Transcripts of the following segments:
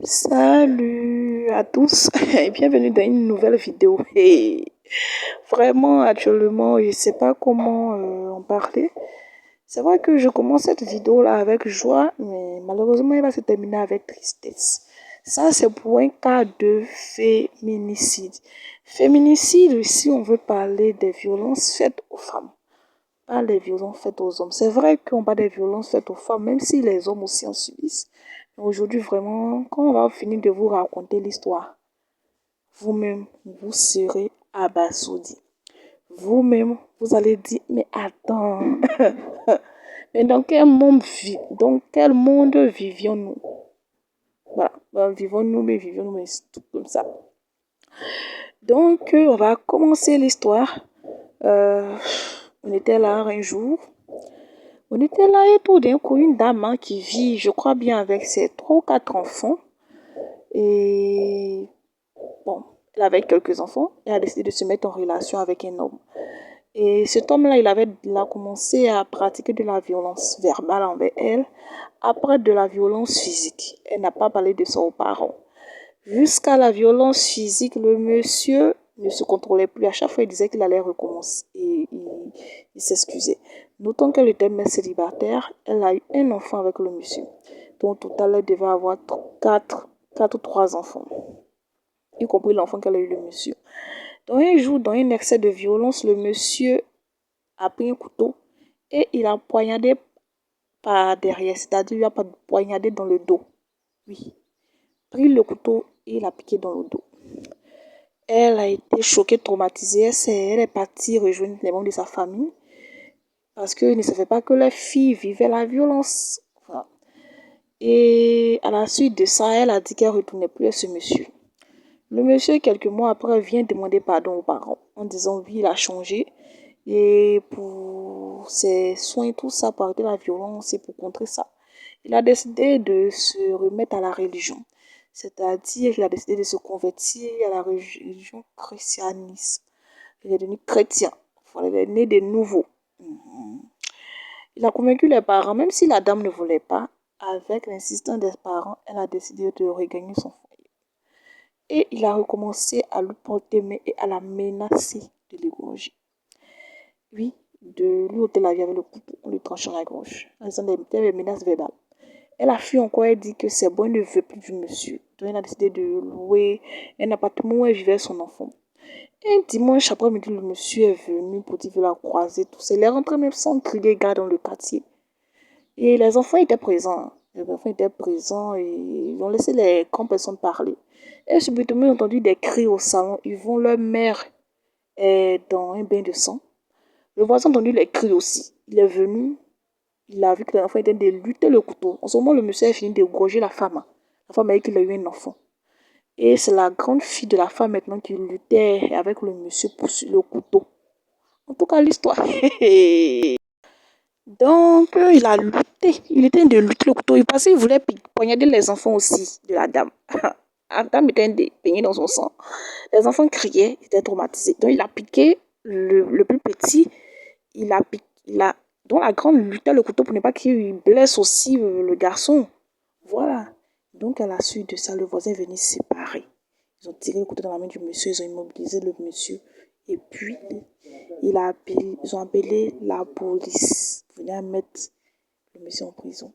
Salut à tous et bienvenue dans une nouvelle vidéo. Et vraiment, actuellement, je ne sais pas comment en parler. C'est vrai que je commence cette vidéo là avec joie, mais malheureusement, elle va se terminer avec tristesse. Ça, c'est pour un cas de féminicide. Féminicide, si on veut parler des violences faites aux femmes, pas les violences faites aux hommes. C'est vrai qu'on parle des violences faites aux femmes, même si les hommes aussi en subissent. Mais aujourd'hui, vraiment, quand on va finir de vous raconter l'histoire, vous-même, vous serez abasourdi. Vous-même, vous allez dire, mais attends, mais dans quel monde vivions-nous? Voilà, vivons-nous, mais vivions-nous, mais c'est tout comme ça. Donc, on va commencer l'histoire. On était là un jour. On était là et tout d'un coup, une dame qui vit, je crois bien, avec ses 3 ou 4 enfants. Et bon, elle avait quelques enfants. Elle a décidé de se mettre en relation avec un homme. Et cet homme-là, il a commencé à pratiquer de la violence verbale envers elle, après de la violence physique. Elle n'a pas parlé de ça aux parents. Jusqu'à la violence physique, le monsieur ne se contrôlait plus. À chaque fois, il disait qu'il allait recommencer. Et il s'excusait. Notons qu'elle était mère célibataire. Elle a eu un enfant avec le monsieur. Donc, au total, elle devait avoir 4 ou 3 enfants. Y compris l'enfant qu'elle a eu le monsieur. Donc, un jour, dans un excès de violence, le monsieur a pris un couteau et il a poignardé par derrière. C'est-à-dire, il a poignardé dans le dos. Oui. Pris le couteau et il a piqué dans le dos. Elle a été choquée, traumatisée. Elle est partie rejoindre les membres de sa famille parce qu'elle ne savait pas que leur fille vivait la violence. Voilà. Et à la suite de ça, elle a dit qu'elle ne retournait plus à ce monsieur. Le monsieur, quelques mois après, vient demander pardon aux parents en disant oui, il a changé. Et pour ses soins, tout ça, pour arrêter la violence et pour contrer ça, il a décidé de se remettre à la religion. C'est-à-dire qu'il a décidé de se convertir à la religion christianisme. Il est devenu chrétien. Il est né de nouveau. Il a convaincu les parents, même si la dame ne voulait pas, avec l'insistance des parents, elle a décidé de regagner son foyer. Et il a recommencé à lui porter main et à la menacer de l'égorger. Oui, de lui ôter la vie avec le couteau en lui tranchant la gorge. En faisant des menaces verbales. Elle a fui encore, elle dit que c'est bon, elle ne veut plus du monsieur. Donc elle a décidé de louer un appartement où elle vivait son enfant. Un dimanche après-midi, le monsieur est venu pour dire qu'il la croiser, tout ça. Il est rentré même sans crier gars dans le quartier. Et les enfants étaient présents. Les enfants étaient présents et ils ont laissé les grandes personnes parler. Et subitement, ils ont entendu des cris au salon. Ils vont, leur mère est dans un bain de sang. Le voisin a entendu les cris aussi. Il est venu, il a vu que l'enfant était en train de lutter le couteau. En ce moment, le monsieur a fini d'égorger la femme. La femme a dit qu'il a eu un enfant. Et c'est la grande fille de la femme maintenant qui luttait avec le monsieur pour le couteau. En tout cas, l'histoire. Donc, il a lutté. Il était en train de lutter le couteau. Il pensait qu'il voulait poignarder les enfants aussi de la dame. La dame était baignée dans son sang. Les enfants criaient, ils étaient traumatisés. Donc, il a piqué le plus petit. Donc la grande luttait le couteau pour ne pas qu'il blesse aussi le garçon. Voilà. Donc à la suite de ça, le voisin est venu séparer. Ils ont tiré le couteau dans la main du monsieur, ils ont immobilisé le monsieur. Et puis, ils ont appelé la police pour venir mettre le monsieur en prison.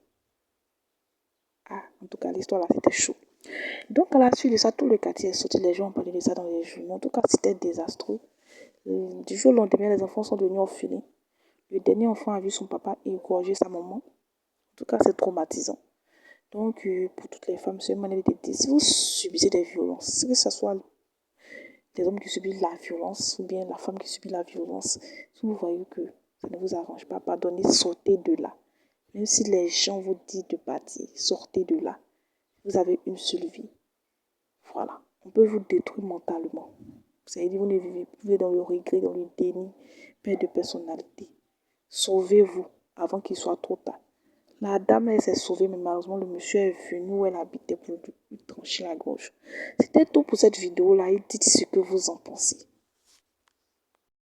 Ah, en tout cas, l'histoire là, c'était chaud. Donc à la suite de ça, tout le quartier est sorti. Les gens ont parlé de ça dans les journaux. En tout cas, c'était désastreux. Du jour au lendemain, les enfants sont devenus orphelins. Le dernier enfant a vu son papa égorger sa maman. En tout cas, c'est traumatisant. Donc, pour toutes les femmes, c'est une manière de dire, si vous subissez des violences, que ce soit les hommes qui subissent la violence ou bien la femme qui subit la violence, si vous voyez que ça ne vous arrange pas, pardonnez, sortez de là. Même si les gens vous disent de partir, sortez de là. Vous avez une seule vie. Voilà. On peut vous détruire mentalement. Vous savez, vous ne vivez plus dans le regret, dans le déni, perte de personnalité. Sauvez-vous avant qu'il soit trop tard. La dame, elle s'est sauvée, mais malheureusement, le monsieur est venu où elle habitait pour lui trancher la gorge. C'était tout pour cette vidéo-là et dites ce que vous en pensez.